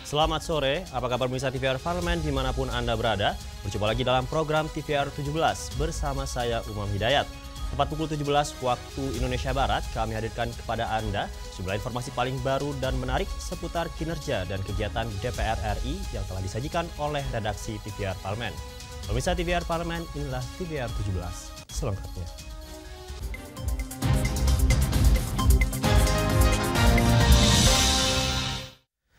Selamat sore, apa kabar pemirsa TVR Parlemen dimanapun Anda berada? Berjumpa lagi dalam program TVR 17 bersama saya Umam Hidayat. Tepat pukul 17 waktu Indonesia Barat, kami hadirkan kepada Anda sejumlah informasi paling baru dan menarik seputar kinerja dan kegiatan DPR RI yang telah disajikan oleh redaksi TVR Parlemen. Pemirsa TVR Parlemen, inilah TVR 17 selengkapnya.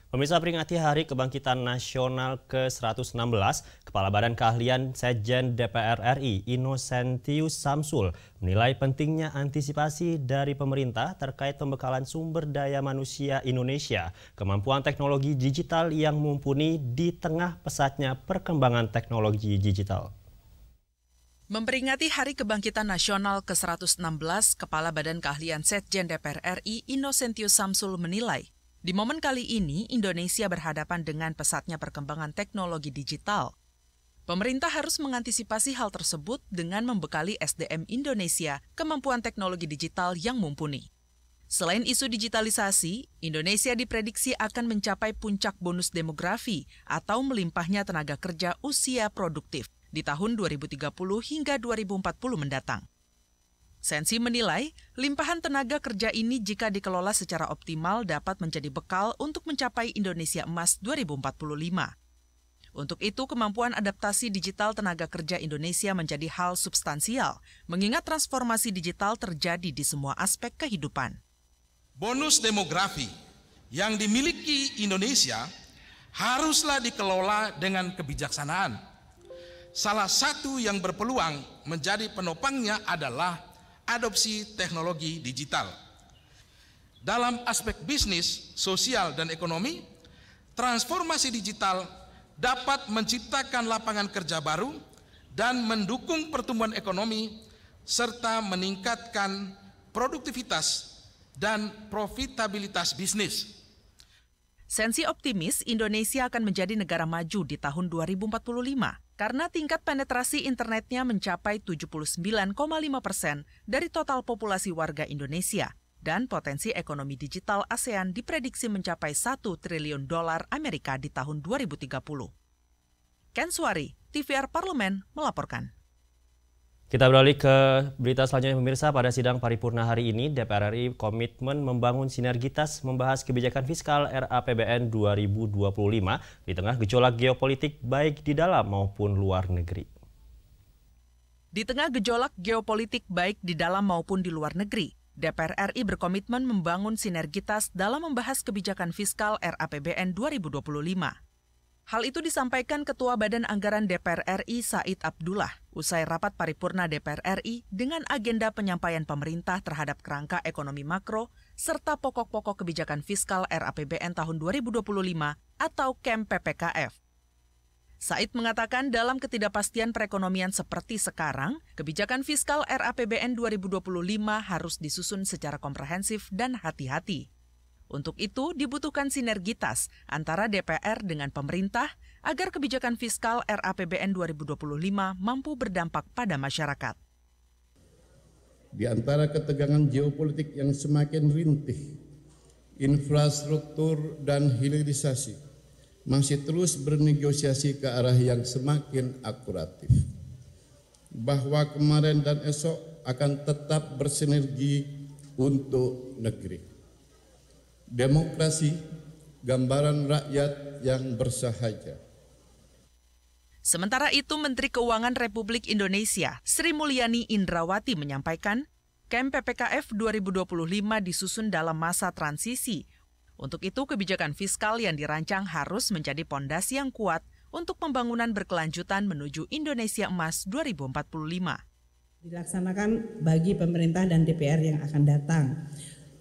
Pemirsa, peringati Hari Kebangkitan Nasional ke-116, Kepala Badan Keahlian Sekjen DPR RI, Innocentius Samsul, menilai pentingnya antisipasi dari pemerintah terkait pembekalan sumber daya manusia Indonesia, kemampuan teknologi digital yang mumpuni di tengah pesatnya perkembangan teknologi digital. Memperingati Hari Kebangkitan Nasional ke-116, Kepala Badan Keahlian Sekjen DPR RI, Innocentius Samsul menilai, di momen kali ini, Indonesia berhadapan dengan pesatnya perkembangan teknologi digital. Pemerintah harus mengantisipasi hal tersebut dengan membekali SDM Indonesia kemampuan teknologi digital yang mumpuni. Selain isu digitalisasi, Indonesia diprediksi akan mencapai puncak bonus demografi atau melimpahnya tenaga kerja usia produktif di tahun 2030 hingga 2040 mendatang. Sensi menilai, limpahan tenaga kerja ini jika dikelola secara optimal dapat menjadi bekal untuk mencapai Indonesia Emas 2045. Untuk itu, kemampuan adaptasi digital tenaga kerja Indonesia menjadi hal substansial, mengingat transformasi digital terjadi di semua aspek kehidupan. Bonus demografi yang dimiliki Indonesia haruslah dikelola dengan kebijaksanaan. Salah satu yang berpeluang menjadi penopangnya adalah adopsi teknologi digital. Dalam aspek bisnis, sosial, dan ekonomi, transformasi digital dapat menciptakan lapangan kerja baru dan mendukung pertumbuhan ekonomi serta meningkatkan produktivitas dan profitabilitas bisnis. Sensi optimis Indonesia akan menjadi negara maju di tahun 2045 karena tingkat penetrasi internetnya mencapai 79,5% dari total populasi warga Indonesia dan potensi ekonomi digital ASEAN diprediksi mencapai $1 triliun Amerika di tahun 2030. Ken Suari, TVR Parlemen melaporkan. Kita beralih ke berita selanjutnya pemirsa. Pada sidang paripurna hari ini, DPR RI komitmen membangun sinergitas membahas kebijakan fiskal RAPBN 2025 di tengah gejolak geopolitik baik di dalam maupun luar negeri. Di tengah gejolak geopolitik baik di dalam maupun di luar negeri, DPR RI berkomitmen membangun sinergitas dalam membahas kebijakan fiskal RAPBN 2025. Hal itu disampaikan Ketua Badan Anggaran DPR RI Said Abdullah usai rapat paripurna DPR RI dengan agenda penyampaian pemerintah terhadap kerangka ekonomi makro serta pokok-pokok kebijakan fiskal RAPBN tahun 2025 atau KEM PPKF. Said mengatakan dalam ketidakpastian perekonomian seperti sekarang, kebijakan fiskal RAPBN 2025 harus disusun secara komprehensif dan hati-hati. Untuk itu, dibutuhkan sinergitas antara DPR dengan pemerintah agar kebijakan fiskal RAPBN 2025 mampu berdampak pada masyarakat. Di antara ketegangan geopolitik yang semakin rintih, infrastruktur dan hilirisasi masih terus bernegosiasi ke arah yang semakin akuratif. Bahwa kemarin dan esok akan tetap bersinergi untuk negeri. Demokrasi, gambaran rakyat yang bersahaja. Sementara itu, Menteri Keuangan Republik Indonesia, Sri Mulyani Indrawati menyampaikan, KEM PPKF 2025 disusun dalam masa transisi. Untuk itu, kebijakan fiskal yang dirancang harus menjadi pondasi yang kuat untuk pembangunan berkelanjutan menuju Indonesia Emas 2045. Dilaksanakan bagi pemerintah dan DPR yang akan datang.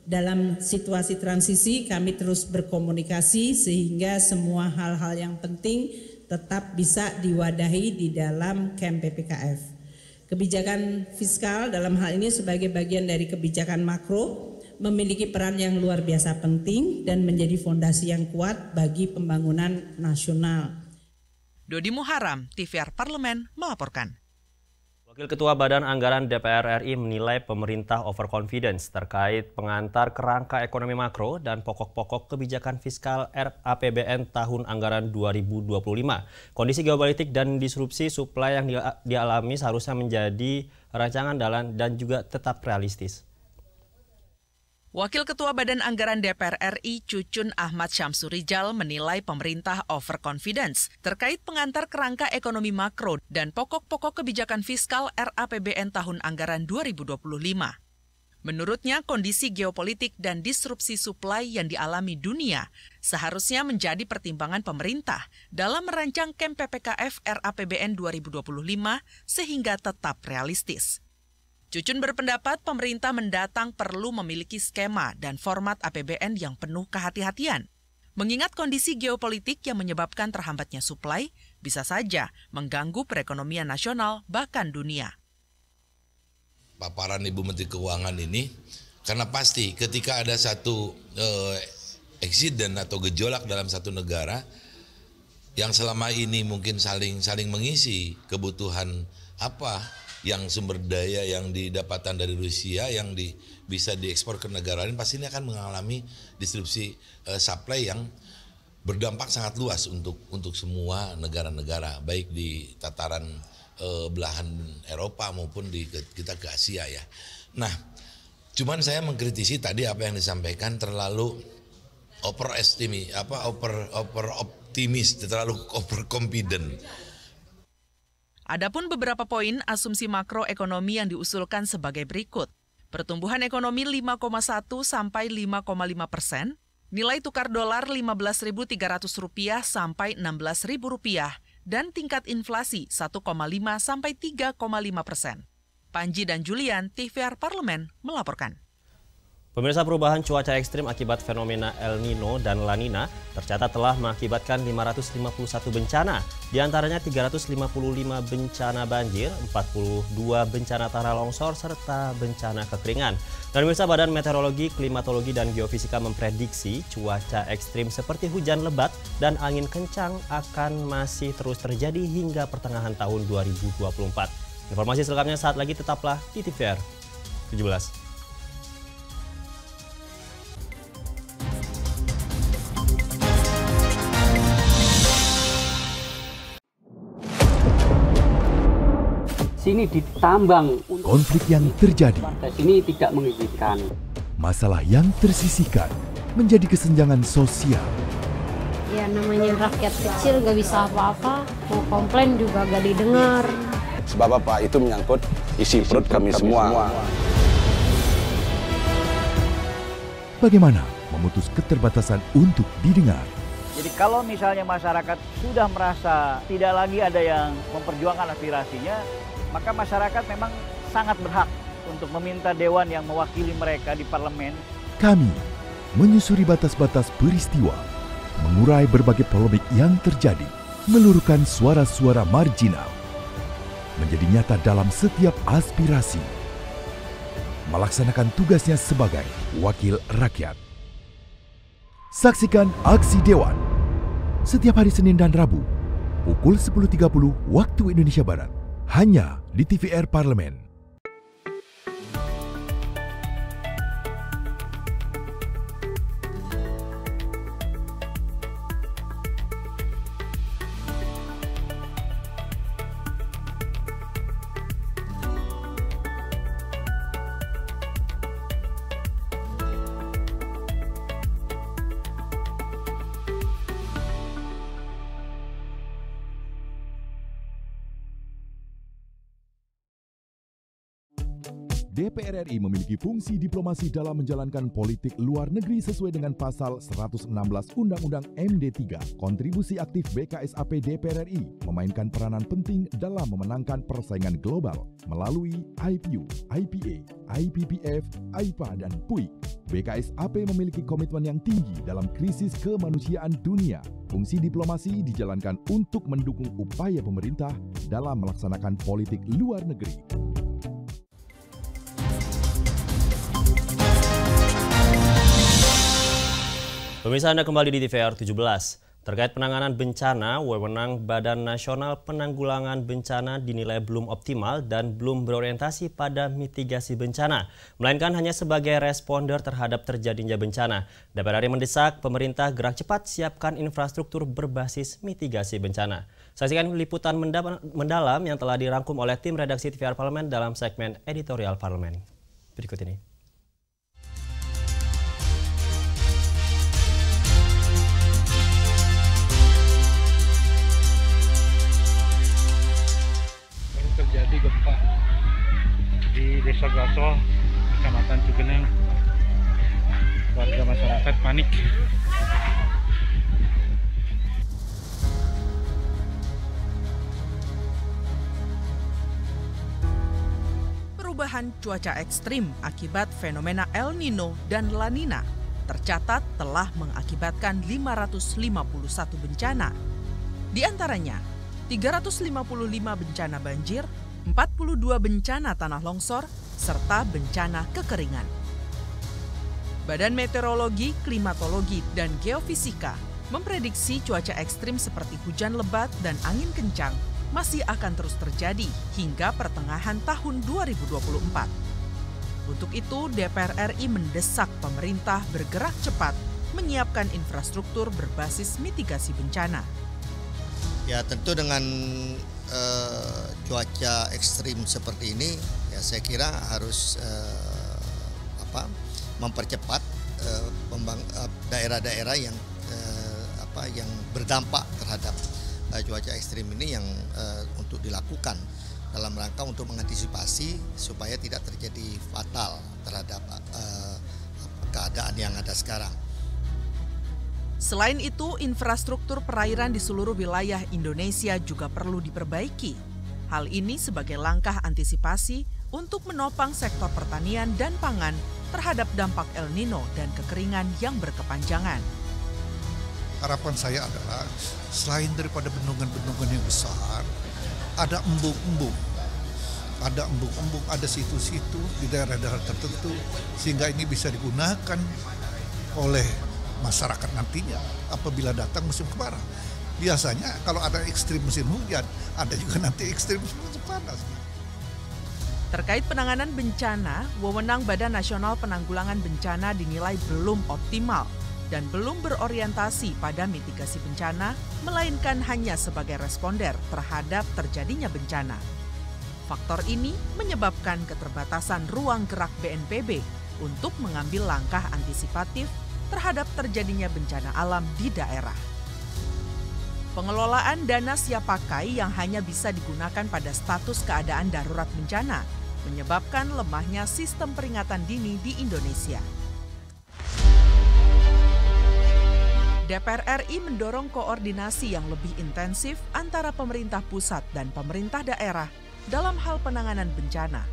Dalam situasi transisi kami terus berkomunikasi sehingga semua hal-hal yang penting tetap bisa diwadahi di dalam KEM PPKF. Kebijakan fiskal dalam hal ini sebagai bagian dari kebijakan makro memiliki peran yang luar biasa penting dan menjadi fondasi yang kuat bagi pembangunan nasional. Dodi Muharam, TVR Parlemen melaporkan. Wakil Ketua Badan Anggaran DPR RI menilai pemerintah overconfidence terkait pengantar kerangka ekonomi makro dan pokok-pokok kebijakan fiskal RAPBN tahun anggaran 2025. Kondisi geopolitik dan disrupsi suplai yang dialami seharusnya menjadi rancangan dan juga tetap realistis. Wakil Ketua Badan Anggaran DPR RI Cucun Ahmad Syamsurijal menilai pemerintah overconfidence terkait pengantar kerangka ekonomi makro dan pokok-pokok kebijakan fiskal RAPBN tahun anggaran 2025. Menurutnya, kondisi geopolitik dan disrupsi suplai yang dialami dunia seharusnya menjadi pertimbangan pemerintah dalam merancang KEM PPKF RAPBN 2025 sehingga tetap realistis. Cucun berpendapat pemerintah mendatang perlu memiliki skema dan format APBN yang penuh kehati-hatian. Mengingat kondisi geopolitik yang menyebabkan terhambatnya suplai bisa saja mengganggu perekonomian nasional bahkan dunia. Paparan Ibu Menteri Keuangan ini, karena pasti ketika ada satu eksiden atau gejolak dalam satu negara yang selama ini mungkin saling mengisi kebutuhan yang sumber daya yang didapatkan dari Rusia yang bisa diekspor ke negara lain, pasti ini akan mengalami disrupsi supply yang berdampak sangat luas untuk semua negara-negara, baik di tataran belahan Eropa maupun kita ke Asia ya. Nah, cuman saya mengkritisi tadi apa yang disampaikan terlalu optimis, terlalu overconfident. Adapun beberapa poin asumsi makroekonomi yang diusulkan sebagai berikut. Pertumbuhan ekonomi 5,1 sampai 5,5%, nilai tukar dolar Rp15.300 sampai Rp16.000, dan tingkat inflasi 1,5 sampai 3,5%. Panji dan Julian, TVR Parlemen, melaporkan. Pemirsa, perubahan cuaca ekstrim akibat fenomena El Nino dan La Nina tercatat telah mengakibatkan 551 bencana, diantaranya 355 bencana banjir, 42 bencana tanah longsor, serta bencana kekeringan. Dan pemirsa, Badan Meteorologi, Klimatologi, dan Geofisika memprediksi cuaca ekstrim seperti hujan lebat dan angin kencang akan masih terus terjadi hingga pertengahan tahun 2024. Informasi selengkapnya saat lagi, tetaplah di TVR 17. Sini ditambang. Konflik yang terjadi. Sini tidak mengizinkan. Masalah yang tersisihkan menjadi kesenjangan sosial. Ya namanya rakyat kecil gak bisa apa-apa, mau komplain juga gak didengar. Sebab apa? Itu menyangkut isi perut kami semua. Bagaimana memutus keterbatasan untuk didengar? Jadi kalau misalnya masyarakat sudah merasa tidak lagi ada yang memperjuangkan aspirasinya, maka masyarakat memang sangat berhak untuk meminta dewan yang mewakili mereka di parlemen. Kami menyusuri batas-batas peristiwa, mengurai berbagai polemik yang terjadi, meluruhkan suara-suara marginal, menjadi nyata dalam setiap aspirasi, melaksanakan tugasnya sebagai wakil rakyat. Saksikan Aksi Dewan setiap hari Senin dan Rabu pukul 10.30 waktu Indonesia Barat, hanya di TVR Parlemen. DPR RI memiliki fungsi diplomasi dalam menjalankan politik luar negeri sesuai dengan pasal 116 Undang-Undang MD3. Kontribusi aktif BKSAP DPR RI memainkan peranan penting dalam memenangkan persaingan global melalui IPU, IPA, IPPF, IPA, dan PUIK. BKSAP memiliki komitmen yang tinggi dalam krisis kemanusiaan dunia. Fungsi diplomasi dijalankan untuk mendukung upaya pemerintah dalam melaksanakan politik luar negeri. Pemirsa, Anda kembali di TVR 17. Terkait penanganan bencana, wewenang Badan Nasional Penanggulangan Bencana dinilai belum optimal dan belum berorientasi pada mitigasi bencana, melainkan hanya sebagai responder terhadap terjadinya bencana. DPR RI mendesak pemerintah gerak cepat siapkan infrastruktur berbasis mitigasi bencana. Saksikan liputan mendalam yang telah dirangkum oleh tim redaksi TVR Parlemen dalam segmen editorial Parlemen. Berikut ini. Terjadi gempa di Desa Gasol, Kecamatan Cugenang. Warga masyarakat panik. Perubahan cuaca ekstrim akibat fenomena El Nino dan La Nina tercatat telah mengakibatkan 551 bencana. Di antaranya 355 bencana banjir, 42 bencana tanah longsor, serta bencana kekeringan. Badan Meteorologi, Klimatologi, dan Geofisika memprediksi cuaca ekstrim seperti hujan lebat dan angin kencang masih akan terus terjadi hingga pertengahan tahun 2024. Untuk itu, DPR RI mendesak pemerintah bergerak cepat menyiapkan infrastruktur berbasis mitigasi bencana. Ya tentu dengan cuaca ekstrim seperti ini, ya saya kira harus mempercepat daerah-daerah yang berdampak terhadap cuaca ekstrim ini yang untuk dilakukan dalam rangka untuk mengantisipasi supaya tidak terjadi fatal terhadap keadaan yang ada sekarang. Selain itu, infrastruktur perairan di seluruh wilayah Indonesia juga perlu diperbaiki. Hal ini sebagai langkah antisipasi untuk menopang sektor pertanian dan pangan terhadap dampak El Nino dan kekeringan yang berkepanjangan. Harapan saya adalah selain daripada bendungan-bendungan yang besar, ada embung-embung. Ada embung-embung, ada situ-situ di daerah-daerah tertentu sehingga ini bisa digunakan oleh masyarakat nantinya apabila datang musim kemarau. Biasanya kalau ada ekstrim musim hujan, ada juga nanti ekstrim musim panas. Terkait penanganan bencana, wewenang Badan Nasional Penanggulangan Bencana dinilai belum optimal dan belum berorientasi pada mitigasi bencana, melainkan hanya sebagai responder terhadap terjadinya bencana. Faktor ini menyebabkan keterbatasan ruang gerak BNPB untuk mengambil langkah antisipatif terhadap terjadinya bencana alam di daerah. Pengelolaan dana siap pakai yang hanya bisa digunakan pada status keadaan darurat bencana menyebabkan lemahnya sistem peringatan dini di Indonesia. DPR RI mendorong koordinasi yang lebih intensif antara pemerintah pusat dan pemerintah daerah dalam hal penanganan bencana.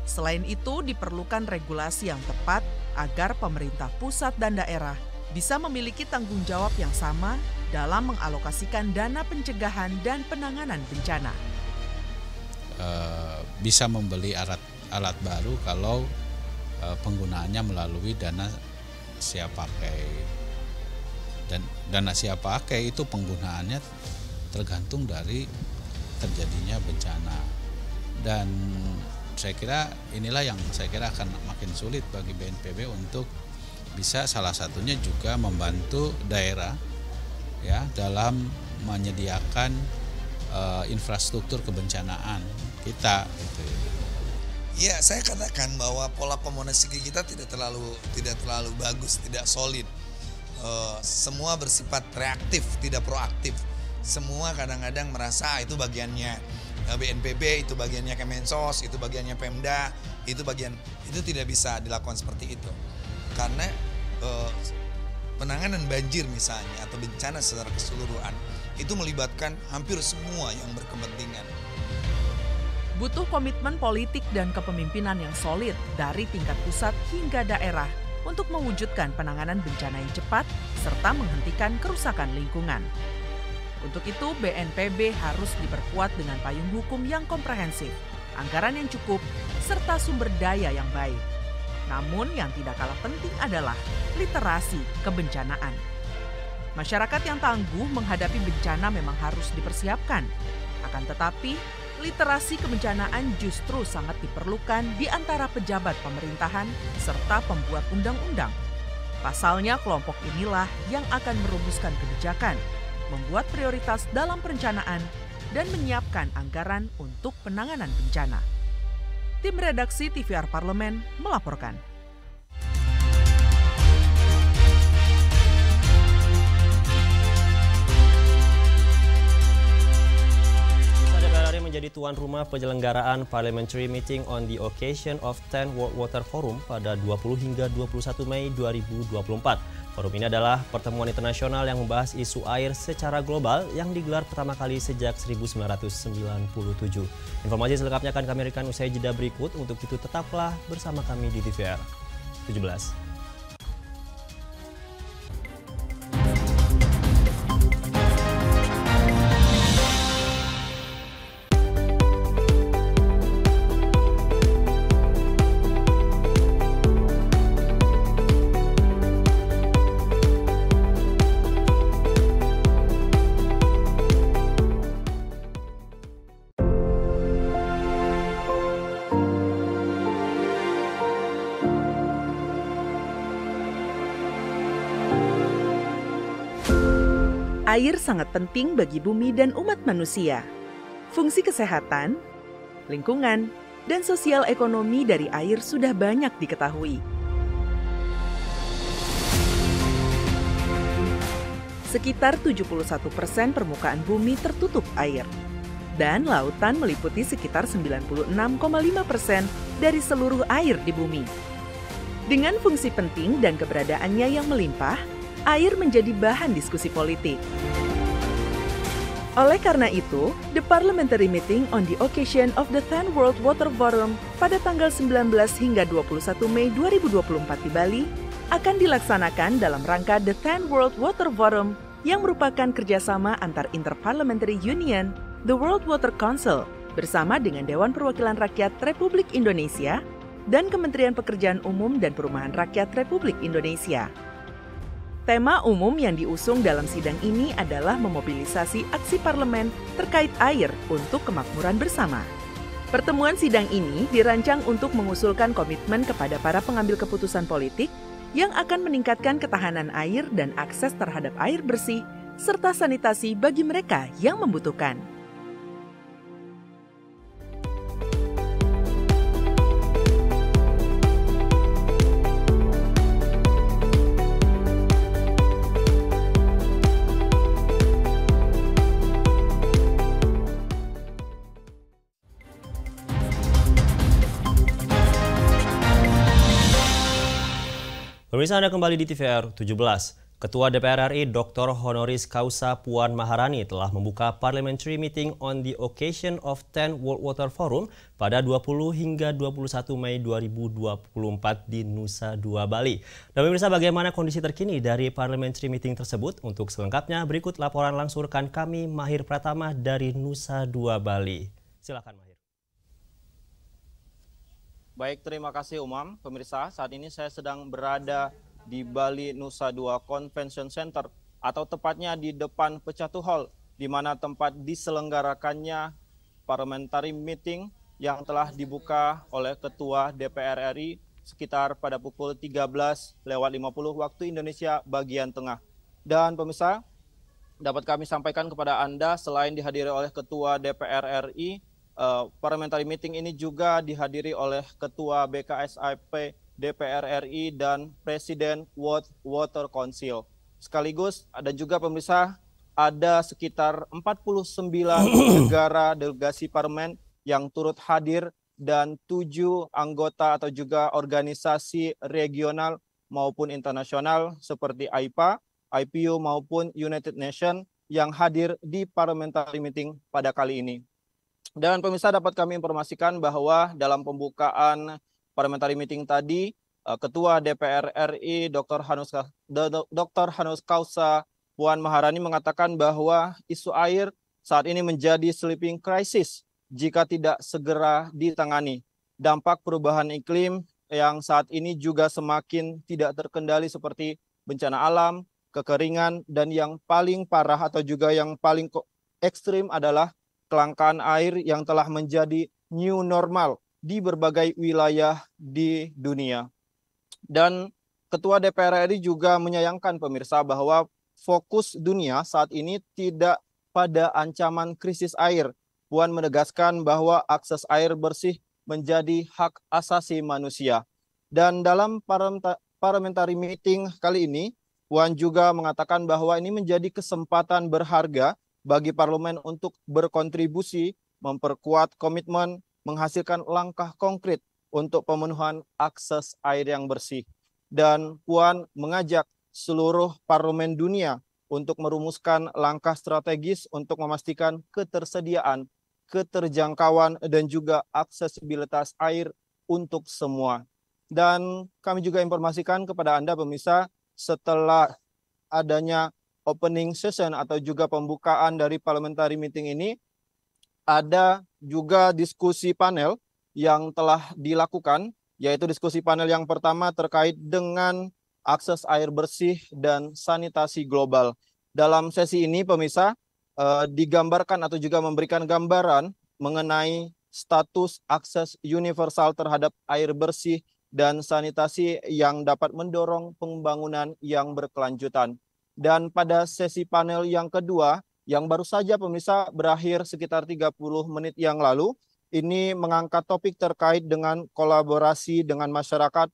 Selain itu, diperlukan regulasi yang tepat agar pemerintah pusat dan daerah bisa memiliki tanggung jawab yang sama dalam mengalokasikan dana pencegahan dan penanganan bencana. Bisa membeli alat baru kalau penggunaannya melalui dana siap pakai. Dan dana siap pakai itu penggunaannya tergantung dari terjadinya bencana. Dan saya kira inilah yang saya kira akan makin sulit bagi BNPB untuk bisa salah satunya juga membantu daerah ya dalam menyediakan infrastruktur kebencanaan kita gitu. Ya, saya katakan bahwa pola komunikasi kita tidak terlalu bagus, tidak solid. Semua bersifat reaktif, tidak proaktif. Semua kadang-kadang merasa itu bagiannya BNPB, itu bagiannya Kemensos, itu bagiannya Pemda, itu tidak bisa dilakukan seperti itu. Karena penanganan banjir misalnya atau bencana secara keseluruhan itu melibatkan hampir semua yang berkepentingan. Butuh komitmen politik dan kepemimpinan yang solid dari tingkat pusat hingga daerah untuk mewujudkan penanganan bencana yang cepat serta menghentikan kerusakan lingkungan. Untuk itu, BNPB harus diperkuat dengan payung hukum yang komprehensif, anggaran yang cukup, serta sumber daya yang baik. Namun yang tidak kalah penting adalah literasi kebencanaan. Masyarakat yang tangguh menghadapi bencana memang harus dipersiapkan. Akan tetapi, literasi kebencanaan justru sangat diperlukan di antara pejabat pemerintahan serta pembuat undang-undang. Pasalnya, kelompok inilah yang akan merumuskan kebijakan, membuat prioritas dalam perencanaan, dan menyiapkan anggaran untuk penanganan bencana. Tim redaksi TVR Parlemen melaporkan. Menjadi tuan rumah penyelenggaraan Parliamentary Meeting on the occasion of 10 World Water Forum pada 20 hingga 21 Mei 2024. Forum ini adalah pertemuan internasional yang membahas isu air secara global yang digelar pertama kali sejak 1997. Informasi selengkapnya akan kami berikan usai jeda berikut. Untuk itu tetaplah bersama kami di TVR 17. Air sangat penting bagi bumi dan umat manusia. Fungsi kesehatan, lingkungan, dan sosial ekonomi dari air sudah banyak diketahui. Sekitar 71% permukaan bumi tertutup air. Dan lautan meliputi sekitar 96,5% dari seluruh air di bumi. Dengan fungsi penting dan keberadaannya yang melimpah, air menjadi bahan diskusi politik. Oleh karena itu, the Parliamentary Meeting on the occasion of the 10 World Water Forum pada tanggal 19 hingga 21 Mei 2024 di Bali akan dilaksanakan dalam rangka the 10 World Water Forum yang merupakan kerjasama antar Interparliamentary Union, the World Water Council, bersama dengan Dewan Perwakilan Rakyat Republik Indonesia dan Kementerian Pekerjaan Umum dan Perumahan Rakyat Republik Indonesia. Tema umum yang diusung dalam sidang ini adalah memobilisasi aksi parlemen terkait air untuk kemakmuran bersama. Pertemuan sidang ini dirancang untuk mengusulkan komitmen kepada para pengambil keputusan politik yang akan meningkatkan ketahanan air dan akses terhadap air bersih, serta sanitasi bagi mereka yang membutuhkan. Pemirsa, Anda kembali di TVR 17. Ketua DPR RI Dr. Honoris Causa Puan Maharani telah membuka Parliamentary Meeting on the occasion of 10 World Water Forum pada 20 hingga 21 Mei 2024 di Nusa Dua Bali. Dan pemirsa, bagaimana kondisi terkini dari Parliamentary Meeting tersebut? Untuk selengkapnya berikut laporan langsung rekan kami Mahir Pratama dari Nusa Dua Bali. Silakan Mahir. Baik, terima kasih Umam. Pemirsa, saat ini saya sedang berada di Bali Nusa Dua Convention Center atau tepatnya di depan Pecatu Hall, di mana tempat diselenggarakannya Parliamentary Meeting yang telah dibuka oleh Ketua DPR RI sekitar pada pukul 13.50 waktu Indonesia bagian tengah. Dan pemirsa, dapat kami sampaikan kepada Anda selain dihadiri oleh Ketua DPR RI, Parliamentary Meeting ini juga dihadiri oleh Ketua BKSAP DPR RI dan Presiden World Water Council. Sekaligus ada juga pemirsa, ada sekitar 49 negara delegasi parlemen yang turut hadir dan 7 anggota atau juga organisasi regional maupun internasional seperti AIPA, IPU maupun United Nations yang hadir di Parliamentary Meeting pada kali ini. Dan pemirsa, dapat kami informasikan bahwa dalam pembukaan Parliamentary Meeting tadi, Ketua DPR RI Dr. Honoris Causa Puan Maharani mengatakan bahwa isu air saat ini menjadi sleeping crisis jika tidak segera ditangani. Dampak perubahan iklim yang saat ini juga semakin tidak terkendali seperti bencana alam, kekeringan, dan yang paling parah atau juga yang paling ekstrim adalah kelangkaan air yang telah menjadi new normal di berbagai wilayah di dunia. Dan Ketua DPR RI juga menyayangkan pemirsa bahwa fokus dunia saat ini tidak pada ancaman krisis air. Puan menegaskan bahwa akses air bersih menjadi hak asasi manusia. Dan dalam parliamentary meeting kali ini, Puan juga mengatakan bahwa ini menjadi kesempatan berharga bagi parlemen untuk berkontribusi, memperkuat komitmen, menghasilkan langkah konkret untuk pemenuhan akses air yang bersih. Dan Puan mengajak seluruh parlemen dunia untuk merumuskan langkah strategis untuk memastikan ketersediaan, keterjangkauan, dan juga aksesibilitas air untuk semua. Dan kami juga informasikan kepada Anda pemirsa, setelah adanya opening session atau juga pembukaan dari parliamentary meeting ini, ada juga diskusi panel yang telah dilakukan, yaitu diskusi panel yang pertama terkait dengan akses air bersih dan sanitasi global. Dalam sesi ini pemirsa, digambarkan atau juga memberikan gambaran mengenai status akses universal terhadap air bersih dan sanitasi yang dapat mendorong pembangunan yang berkelanjutan. Dan pada sesi panel yang kedua, yang baru saja pemirsa berakhir sekitar 30 menit yang lalu, ini mengangkat topik terkait dengan kolaborasi dengan masyarakat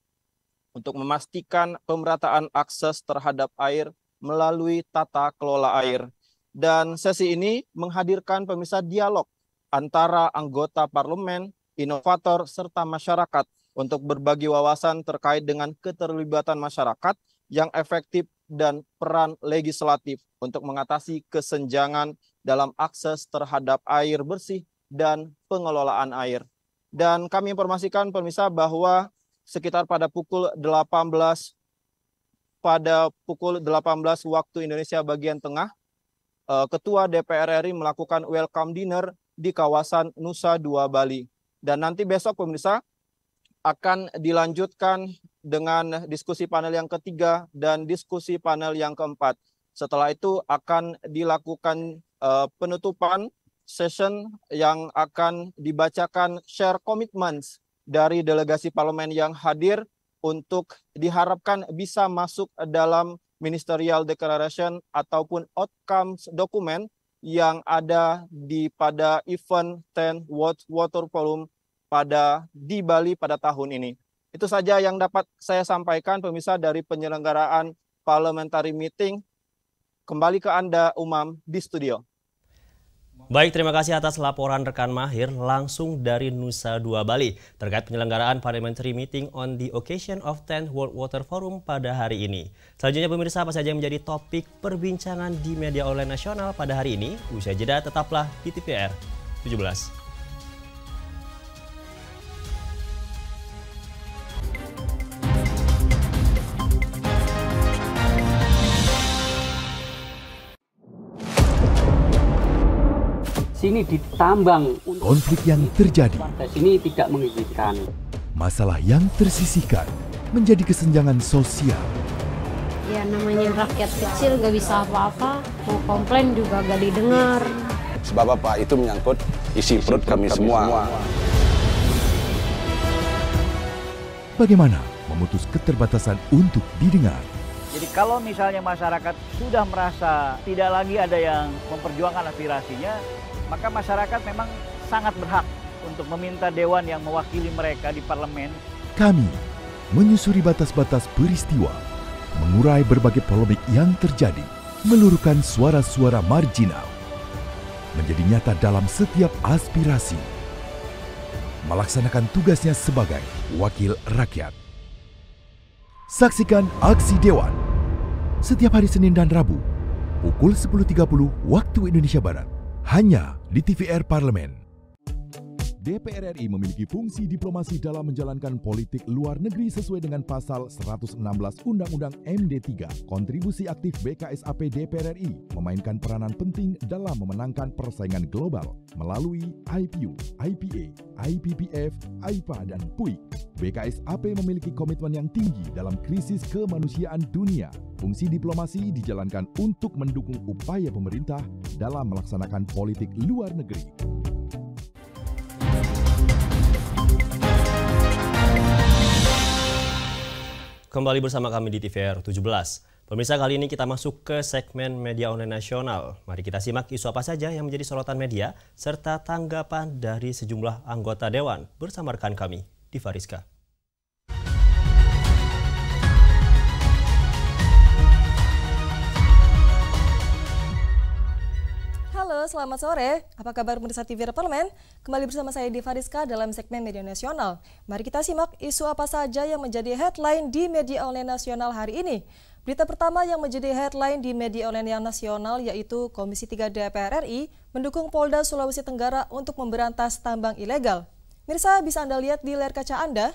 untuk memastikan pemerataan akses terhadap air melalui tata kelola air. Dan sesi ini menghadirkan pemirsa dialog antara anggota parlemen, inovator, serta masyarakat untuk berbagi wawasan terkait dengan keterlibatan masyarakat yang efektif dan peran legislatif untuk mengatasi kesenjangan dalam akses terhadap air bersih dan pengelolaan air. Dan kami informasikan pemirsa bahwa sekitar pada pukul 18 waktu Indonesia bagian tengah, Ketua DPR RI melakukan welcome dinner di kawasan Nusa Dua Bali. Dan nanti besok pemirsa akan dilanjutkan dengan diskusi panel yang ketiga dan diskusi panel yang keempat. Setelah itu akan dilakukan penutupan session yang akan dibacakan share commitments dari delegasi parlemen yang hadir untuk diharapkan bisa masuk dalam ministerial declaration ataupun outcomes dokumen yang ada pada event 10 World Water Forum di Bali pada tahun ini. Itu saja yang dapat saya sampaikan pemirsa dari penyelenggaraan parliamentary meeting. Kembali ke Anda Umam di studio. Baik, terima kasih atas laporan rekan Mahir langsung dari Nusa Dua Bali terkait penyelenggaraan parliamentary meeting on the occasion of 10th World Water Forum pada hari ini. Selanjutnya pemirsa, apa saja yang menjadi topik perbincangan di media online nasional pada hari ini? Usai jeda tetaplah di TVR 17. Sini ditambang. Konflik yang terjadi. Sini tidak mengizinkan. Masalah yang tersisihkan menjadi kesenjangan sosial. Ya namanya rakyat kecil gak bisa apa-apa, mau komplain juga gak didengar. Sebab apa? Itu menyangkut isi perut kami semua. Bagaimana memutus keterbatasan untuk didengar? Jadi kalau misalnya masyarakat sudah merasa tidak lagi ada yang memperjuangkan aspirasinya, maka masyarakat memang sangat berhak untuk meminta dewan yang mewakili mereka di parlemen. Kami menyusuri batas-batas peristiwa, mengurai berbagai polemik yang terjadi, meluruhkan suara-suara marginal, menjadi nyata dalam setiap aspirasi, melaksanakan tugasnya sebagai wakil rakyat. Saksikan Aksi Dewan setiap hari Senin dan Rabu pukul 10.30 waktu Indonesia Barat hanya di TVR Parlemen. DPR RI memiliki fungsi diplomasi dalam menjalankan politik luar negeri sesuai dengan pasal 116 Undang-Undang MD3. Kontribusi aktif BKSAP DPR RI memainkan peranan penting dalam memenangkan persaingan global melalui IPU, IPA, IPPF, AIPA, dan PUIK. BKSAP memiliki komitmen yang tinggi dalam krisis kemanusiaan dunia. Fungsi diplomasi dijalankan untuk mendukung upaya pemerintah dalam melaksanakan politik luar negeri. Kembali bersama kami di TVR 17. Pemirsa, kali ini kita masuk ke segmen media online nasional. Mari kita simak isu apa saja yang menjadi sorotan media serta tanggapan dari sejumlah anggota dewan bersama rekan kami, Diva Rizka. Halo, selamat sore. Apa kabar pemirsa TVR Parlemen? Kembali bersama saya Diva Rizka dalam segmen media nasional. Mari kita simak isu apa saja yang menjadi headline di media online nasional hari ini. Berita pertama yang menjadi headline di media online nasional yaitu Komisi 3 DPR RI mendukung Polda Sulawesi Tenggara untuk memberantas tambang ilegal. Mirsa, bisa Anda lihat di layar kaca Anda?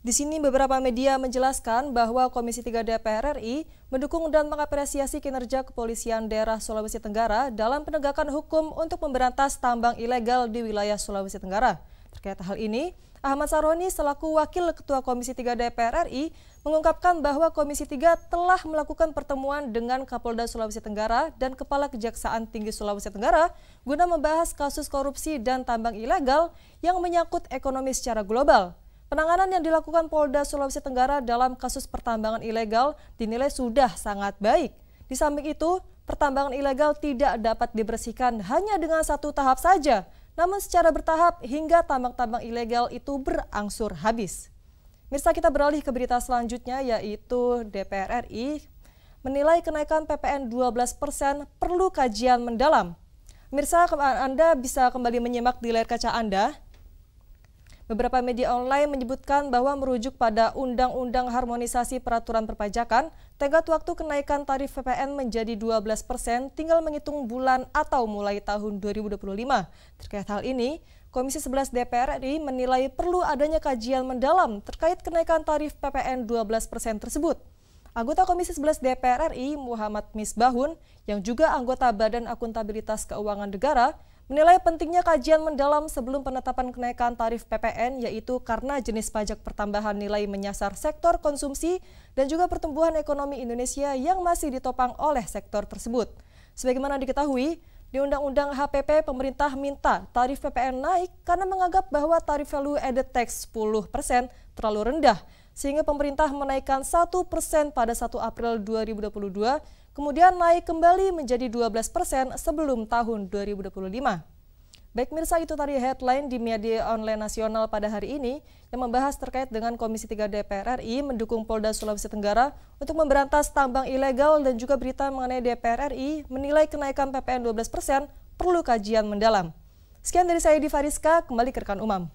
Di sini beberapa media menjelaskan bahwa Komisi 3 DPR RI mendukung dan mengapresiasi kinerja Kepolisian Daerah Sulawesi Tenggara dalam penegakan hukum untuk memberantas tambang ilegal di wilayah Sulawesi Tenggara. Terkait hal ini, Ahmad Saroni selaku Wakil Ketua Komisi 3 DPR RI mengungkapkan bahwa Komisi 3 telah melakukan pertemuan dengan Kapolda Sulawesi Tenggara dan Kepala Kejaksaan Tinggi Sulawesi Tenggara guna membahas kasus korupsi dan tambang ilegal yang menyangkut ekonomi secara global. Penanganan yang dilakukan Polda Sulawesi Tenggara dalam kasus pertambangan ilegal dinilai sudah sangat baik. Di samping itu, pertambangan ilegal tidak dapat dibersihkan hanya dengan satu tahap saja, namun secara bertahap hingga tambang-tambang ilegal itu berangsur habis. Mirsa, kita beralih ke berita selanjutnya yaitu DPR RI menilai kenaikan PPN 12% perlu kajian mendalam. Mirsa, Anda bisa kembali menyimak di layar kaca Anda. Beberapa media online menyebutkan bahwa merujuk pada Undang-Undang Harmonisasi Peraturan Perpajakan, tenggat waktu kenaikan tarif PPN menjadi 12% tinggal menghitung bulan atau mulai tahun 2025. Terkait hal ini, Komisi 11 DPR RI menilai perlu adanya kajian mendalam terkait kenaikan tarif PPN 12% tersebut. Anggota Komisi 11 DPR RI Muhammad Misbahun, yang juga anggota Badan Akuntabilitas Keuangan Negara, menilai pentingnya kajian mendalam sebelum penetapan kenaikan tarif PPN, yaitu karena jenis pajak pertambahan nilai menyasar sektor konsumsi dan juga pertumbuhan ekonomi Indonesia yang masih ditopang oleh sektor tersebut. Sebagaimana diketahui, di Undang-Undang HPP pemerintah minta tarif PPN naik karena menganggap bahwa tarif value added tax 10% terlalu rendah, sehingga pemerintah menaikkan 1% pada 1 April 2022, kemudian naik kembali menjadi 12% sebelum tahun 2025. Baik mirsa, itu tadi headline di media online nasional pada hari ini yang membahas terkait dengan Komisi 3 DPR RI mendukung Polda Sulawesi Tenggara untuk memberantas tambang ilegal dan juga berita mengenai DPR RI menilai kenaikan PPN 12% perlu kajian mendalam. Sekian dari saya Diva Rizka, kembali ke rekan Umam.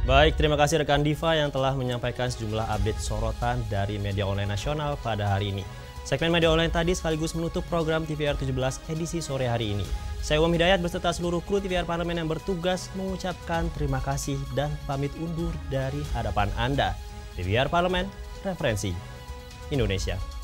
Baik, terima kasih rekan Diva yang telah menyampaikan sejumlah update sorotan dari media online nasional pada hari ini. Segmen media online tadi sekaligus menutup program TVR 17 edisi sore hari ini. Saya Umam Hidayat beserta seluruh kru TVR Parlemen yang bertugas mengucapkan terima kasih dan pamit undur dari hadapan Anda. TVR Parlemen, referensi Indonesia.